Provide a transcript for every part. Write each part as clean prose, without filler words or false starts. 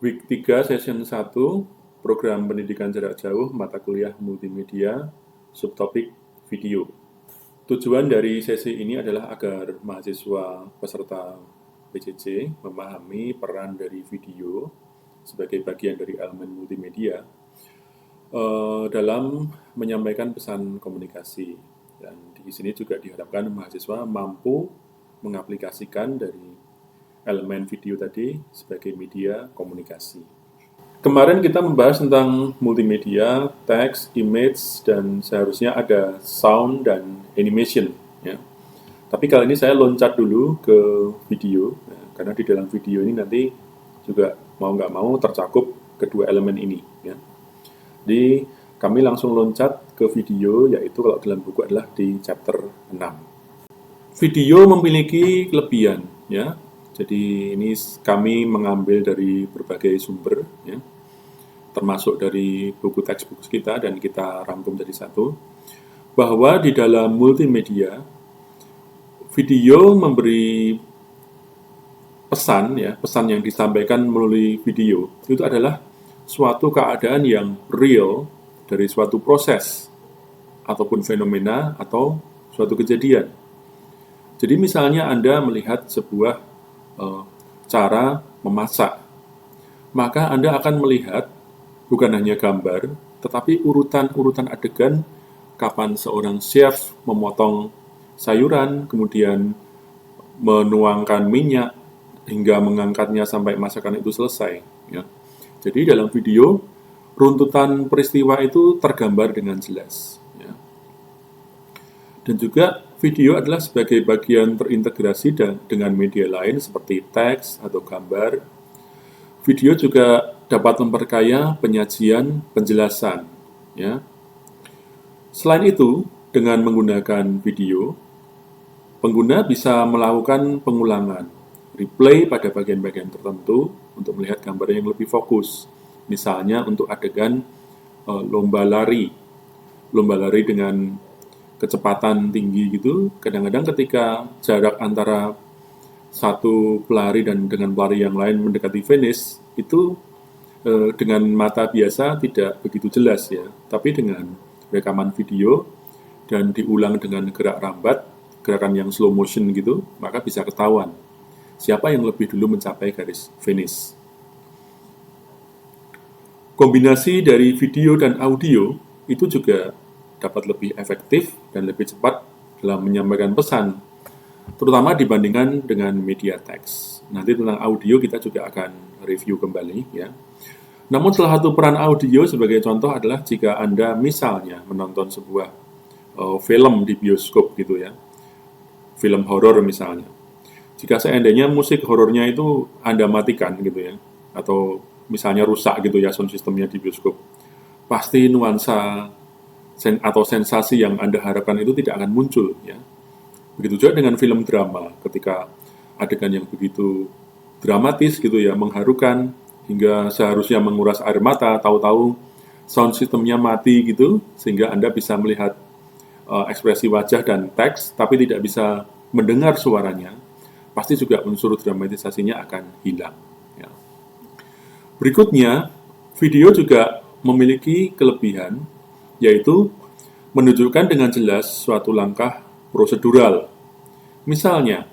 Week 3 Session 1 Program Pendidikan Jarak Jauh Mata Kuliah Multimedia Subtopik Video. Tujuan dari sesi ini adalah agar mahasiswa peserta PJJ memahami peran dari video sebagai bagian dari elemen multimedia dalam menyampaikan pesan komunikasi. Dan di sini juga diharapkan mahasiswa mampu mengaplikasikan dari elemen video tadi sebagai media komunikasi. Kemarin kita membahas tentang multimedia, teks, image, dan seharusnya ada sound dan animation. Ya. Tapi kali ini saya loncat dulu ke video, ya, karena di dalam video ini nanti juga mau nggak mau tercakup kedua elemen ini. Ya. Jadi kami langsung loncat ke video, yaitu kalau dalam buku adalah di chapter 6. Video memiliki kelebihan, ya. Jadi ini kami mengambil dari berbagai sumber, ya, termasuk dari buku textbook kita dan kita rangkum jadi satu, bahwa di dalam multimedia, video memberi pesan, ya, pesan yang disampaikan melalui video itu adalah suatu keadaan yang real dari suatu proses ataupun fenomena atau suatu kejadian. Jadi misalnya Anda melihat sebuah cara memasak, maka Anda akan melihat bukan hanya gambar, tetapi urutan-urutan adegan kapan seorang chef memotong sayuran, kemudian menuangkan minyak, hingga mengangkatnya sampai masakan itu selesai. Ya. Jadi dalam video, runtutan peristiwa itu tergambar dengan jelas. Ya. Dan juga video adalah sebagai bagian terintegrasi dengan media lain seperti teks atau gambar. Video juga dapat memperkaya penyajian, penjelasan. Ya. Selain itu, dengan menggunakan video, pengguna bisa melakukan pengulangan, replay pada bagian-bagian tertentu untuk melihat gambar yang lebih fokus. Misalnya untuk adegan lomba lari dengan kecepatan tinggi gitu, kadang-kadang ketika jarak antara satu pelari dan dengan pelari yang lain mendekati finish, itu dengan mata biasa tidak begitu jelas ya, tapi dengan rekaman video dan diulang dengan gerak rambat, gerakan yang slow motion gitu, maka bisa ketahuan siapa yang lebih dulu mencapai garis finish. Kombinasi dari video dan audio itu juga dapat lebih efektif dan lebih cepat dalam menyampaikan pesan, terutama dibandingkan dengan media teks. Nanti tentang audio kita juga akan review kembali ya. Namun salah satu peran audio sebagai contoh adalah jika Anda misalnya menonton sebuah film di bioskop gitu ya, film horor misalnya. Jika seandainya musik horornya itu Anda matikan gitu ya, atau misalnya rusak gitu ya sound systemnya di bioskop, pasti nuansa atau sensasi yang Anda harapkan itu tidak akan muncul ya. Begitu juga dengan film drama, ketika adegan yang begitu dramatis gitu ya, mengharukan hingga seharusnya menguras air mata, tahu-tahu sound systemnya mati gitu, sehingga Anda bisa melihat ekspresi wajah dan teks, tapi tidak bisa mendengar suaranya, pasti juga unsur dramatisasinya akan hilang. Ya. Berikutnya, video juga memiliki kelebihan, yaitu menunjukkan dengan jelas suatu langkah prosedural. Misalnya,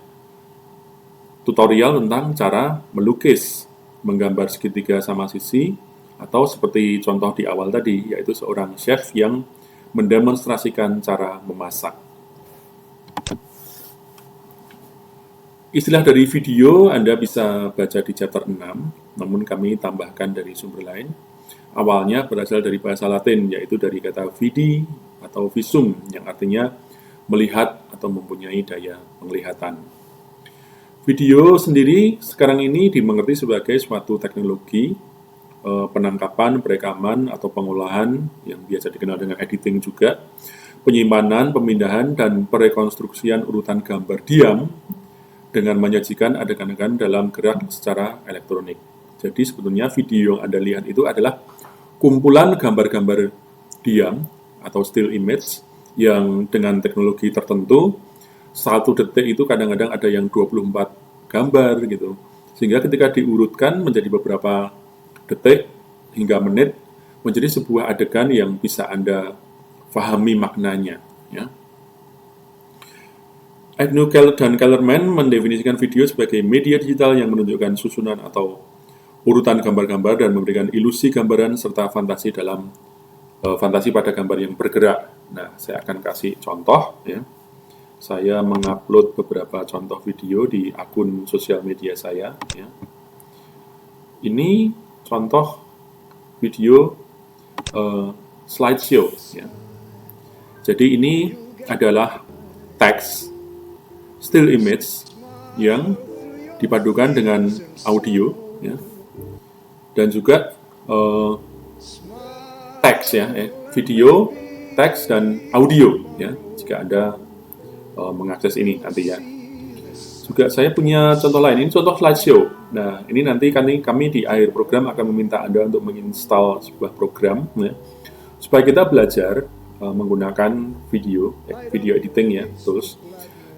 tutorial tentang cara melukis, menggambar segitiga sama sisi, atau seperti contoh di awal tadi, yaitu seorang chef yang mendemonstrasikan cara memasak. Istilah dari video Anda bisa baca di chapter 6, namun kami tambahkan dari sumber lain. Awalnya berasal dari bahasa Latin, yaitu dari kata vidi atau visum, yang artinya melihat atau mempunyai daya penglihatan. Video sendiri sekarang ini dimengerti sebagai suatu teknologi penangkapan, perekaman, atau pengolahan yang biasa dikenal dengan editing juga, penyimpanan, pemindahan, dan perekonstruksian urutan gambar diam dengan menyajikan adegan-adegan dalam gerak secara elektronik. Jadi sebetulnya video yang Anda lihat itu adalah kumpulan gambar-gambar diam atau still image yang dengan teknologi tertentu, satu detik itu kadang-kadang ada yang 24 gambar gitu. Sehingga ketika diurutkan menjadi beberapa detik hingga menit menjadi sebuah adegan yang bisa Anda pahami maknanya. Ya. Agnew dan Kellerman mendefinisikan video sebagai media digital yang menunjukkan susunan atau urutan gambar-gambar dan memberikan ilusi gambaran serta fantasi dalam fantasi pada gambar yang bergerak. Nah, saya akan kasih contoh. Ya. Saya mengupload beberapa contoh video di akun sosial media saya. Ya. Ini contoh video slideshow. Ya. Jadi ini adalah teks still image yang dipadukan dengan audio, ya, dan juga teks, ya, video, teks dan audio, ya. Jika Anda mengakses ini nanti, ya. Juga saya punya contoh lain, ini contoh slideshow. Nah, ini nanti kami di akhir program akan meminta Anda untuk menginstal sebuah program, ya, supaya kita belajar menggunakan video editing, ya, tools.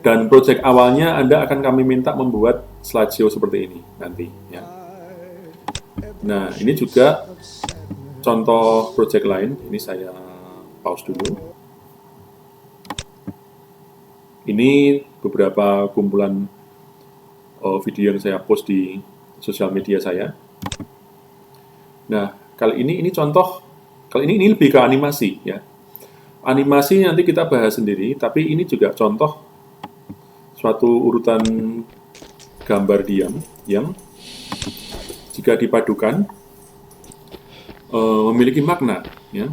Dan proyek awalnya Anda akan kami minta membuat slideshow seperti ini nanti, ya. Nah, ini juga contoh proyek lain. Ini saya pause dulu. Ini beberapa kumpulan video yang saya post di sosial media saya. Nah, kali ini contoh. Kali ini lebih ke animasi, ya. Animasi nanti kita bahas sendiri, tapi ini juga contoh suatu urutan gambar diam yang jika dipadukan memiliki makna, ya.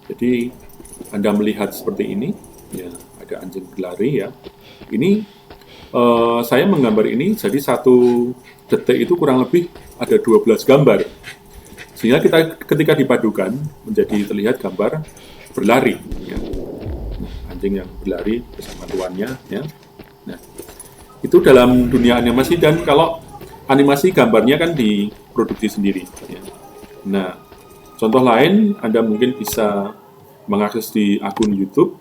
Jadi Anda melihat seperti ini, ya, ada anjing berlari, ya. Ini saya menggambar ini jadi 1 detik itu kurang lebih ada 12 gambar, sehingga ketika dipadukan menjadi terlihat gambar berlari, ya. Nah, anjing yang berlari bersama tuannya, ya. Nah, itu dalam dunia animasi, dan kalau animasi gambarnya kan diproduksi sendiri, ya. Nah, contoh lain Anda mungkin bisa mengakses di akun YouTube.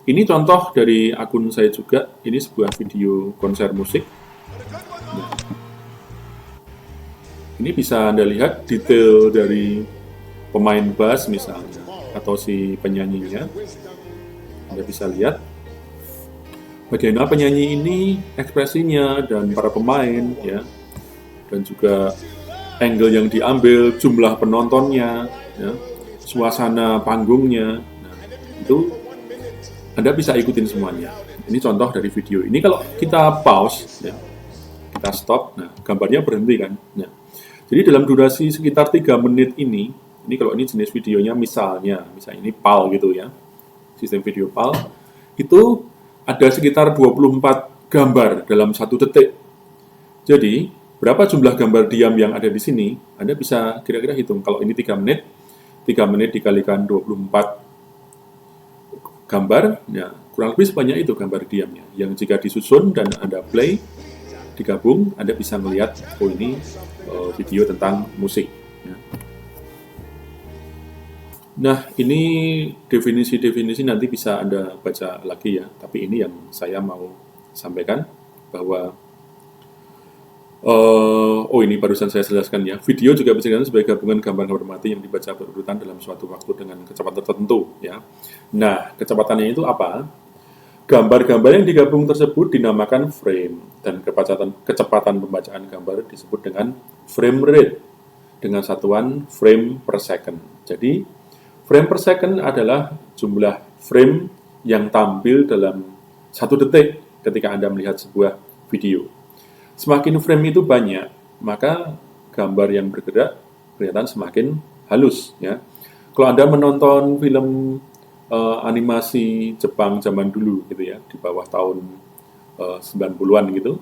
Ini contoh dari akun saya juga. Ini sebuah video konser musik. Nah, ini bisa Anda lihat detail dari pemain bass misalnya, atau si penyanyinya. Anda bisa lihat bagaimana penyanyi ini ekspresinya dan para pemain, ya, dan juga angle yang diambil, jumlah penontonnya, ya, suasana panggungnya. Nah, itu Anda bisa ikutin semuanya. Ini contoh dari video. Ini kalau kita pause, ya, kita stop, nah gambarnya berhenti kan. Nah, jadi dalam durasi sekitar 3 menit ini kalau ini jenis videonya misalnya ini PAL gitu, ya, sistem video PAL, itu ada sekitar 24 gambar dalam 1 detik. Jadi, berapa jumlah gambar diam yang ada di sini, Anda bisa kira-kira hitung. Kalau ini 3 menit dikalikan 24 gambar, ya, kurang lebih sebanyak itu gambar diamnya. Yang jika disusun dan Anda play, digabung, Anda bisa melihat, oh ini video tentang musik, ya. Nah, ini definisi-definisi nanti bisa Anda baca lagi, ya. Tapi ini yang saya mau sampaikan, bahwa ini barusan saya jelaskan, ya. Video juga bisa dikatakan sebagai gabungan gambar-gambar mati yang dibaca berurutan dalam suatu waktu dengan kecepatan tertentu, ya. Nah, kecepatannya itu apa? Gambar-gambar yang digabung tersebut dinamakan frame, dan kecepatan pembacaan gambar disebut dengan frame rate dengan satuan frame per second. Jadi, frame per second adalah jumlah frame yang tampil dalam 1 detik ketika Anda melihat sebuah video. Semakin frame itu banyak, maka gambar yang bergerak kelihatan semakin halus, ya. Kalau Anda menonton film animasi Jepang zaman dulu gitu, ya, di bawah tahun 90-an gitu,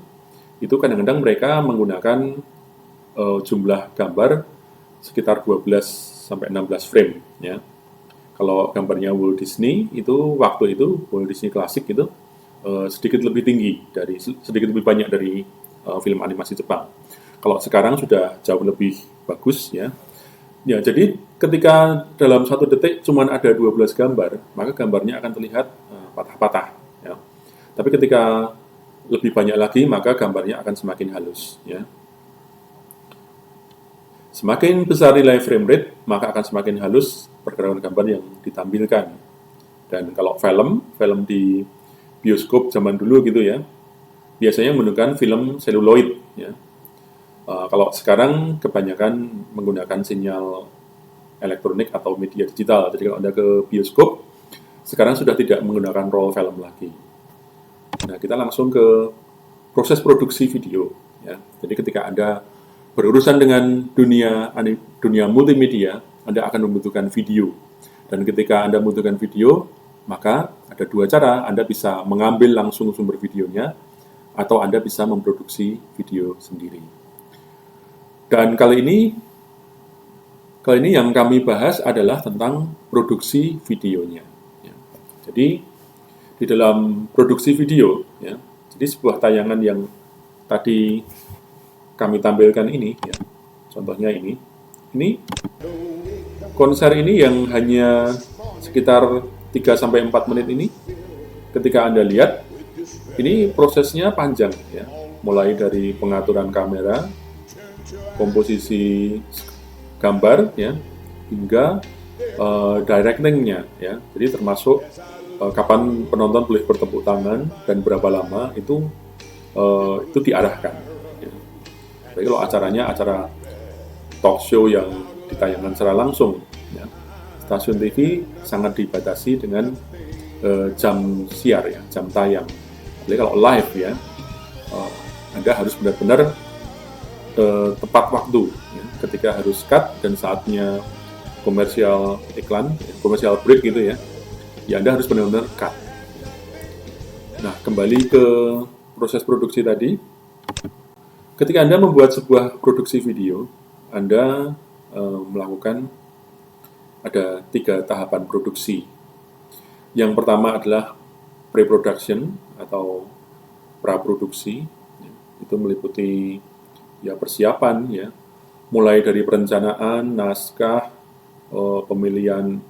itu kadang-kadang mereka menggunakan jumlah gambar sekitar 12 sampai 16 frame, ya. Kalau gambarnya Walt Disney itu waktu itu Walt Disney klasik itu sedikit lebih banyak dari film animasi Jepang. Kalau sekarang sudah jauh lebih bagus, ya. Ya, jadi ketika dalam 1 detik cuma ada 12 gambar, maka gambarnya akan terlihat patah-patah, ya. Tapi ketika lebih banyak lagi, maka gambarnya akan semakin halus, ya. Semakin besar nilai frame rate, maka akan semakin halus pergerakan gambar yang ditampilkan. Dan kalau film di bioskop zaman dulu gitu ya, biasanya menggunakan film seluloid ya. Kalau sekarang kebanyakan menggunakan sinyal elektronik atau media digital. Jadi kalau Anda ke bioskop, sekarang sudah tidak menggunakan roll film lagi. Nah, kita langsung ke proses produksi video ya. Jadi ketika Anda berurusan dengan dunia multimedia, Anda akan membutuhkan video. Dan ketika Anda membutuhkan video, maka ada dua cara. Anda bisa mengambil langsung sumber videonya, atau Anda bisa memproduksi video sendiri. Dan kali ini yang kami bahas adalah tentang produksi videonya. Ya. Jadi di dalam produksi video, ya, jadi sebuah tayangan yang tadi kami tampilkan ini, ya, contohnya ini konser ini yang hanya sekitar 3-4 menit ini, ketika Anda lihat, ini prosesnya panjang, ya, mulai dari pengaturan kamera, komposisi gambar, ya, hingga directing-nya, ya. Jadi termasuk kapan penonton boleh bertepuk tangan dan berapa lama itu diarahkan. Ya. Jadi kalau acaranya acara talk show yang ditayangkan secara langsung, ya, stasiun TV sangat dibatasi dengan jam siar, ya, jam tayang. Jadi kalau live, ya, Anda harus benar-benar tepat waktu, ya, ketika harus cut dan saatnya komersial iklan, komersial break gitu ya, Anda harus benar-benar cut. Nah, kembali ke proses produksi tadi. Ketika Anda membuat sebuah produksi video, Anda melakukan ada 3 tahapan produksi. Yang pertama adalah pre-production atau praproduksi. Itu meliputi ya persiapan, ya, mulai dari perencanaan, naskah, pemilihan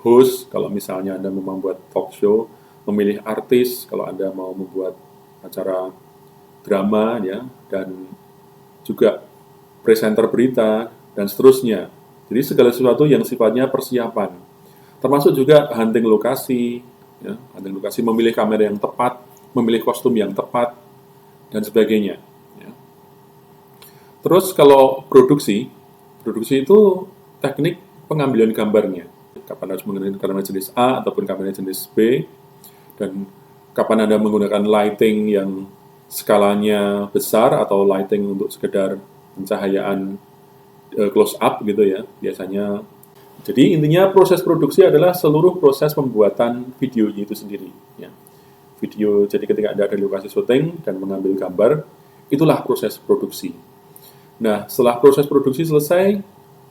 host kalau misalnya Anda mau membuat talk show, memilih artis kalau Anda mau membuat acara drama, ya, dan juga presenter berita dan seterusnya. Jadi segala sesuatu yang sifatnya persiapan, termasuk juga hunting lokasi, ya, hunting lokasi, memilih kamera yang tepat, memilih kostum yang tepat, dan sebagainya. Ya. Terus kalau produksi itu teknik pengambilan gambarnya. Kapan harus menggunakan kamera jenis A ataupun kamera jenis B, dan kapan Anda menggunakan lighting yang skalanya besar atau lighting untuk sekedar pencahayaan close up gitu ya, biasanya. Jadi intinya proses produksi adalah seluruh proses pembuatan videonya itu sendiri, ya. Video, jadi ketika Anda ada di lokasi syuting dan mengambil gambar, itulah proses produksi. Nah, setelah proses produksi selesai,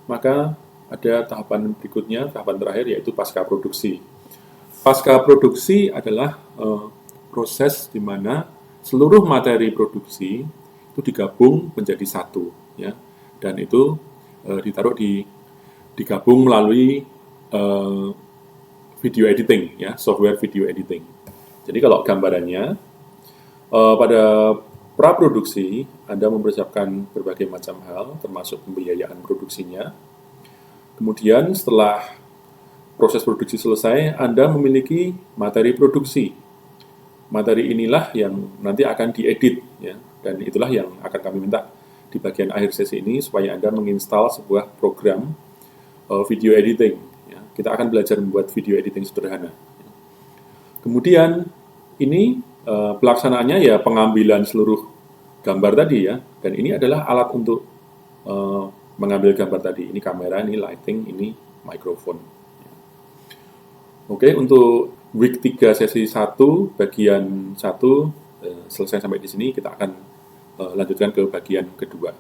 maka ada tahapan berikutnya, tahapan terakhir, yaitu pasca produksi. Pasca produksi adalah proses di mana seluruh materi produksi itu digabung menjadi satu, ya, dan itu digabung melalui video editing, ya, software video editing. Jadi kalau gambarannya pada praproduksi Anda mempersiapkan berbagai macam hal, termasuk pembiayaan produksinya. Kemudian setelah proses produksi selesai, Anda memiliki materi produksi. Materi inilah yang nanti akan diedit, ya, dan itulah yang akan kami minta di bagian akhir sesi ini supaya Anda menginstal sebuah program video editing. Ya. Kita akan belajar membuat video editing sederhana. Kemudian ini pelaksanaannya ya pengambilan seluruh gambar tadi, ya, dan ini adalah alat untuk mengambil gambar tadi. Ini kamera, ini lighting, ini mikrofon. Oke, untuk week 3 sesi 1 bagian 1 selesai sampai di sini, kita akan lanjutkan ke bagian kedua.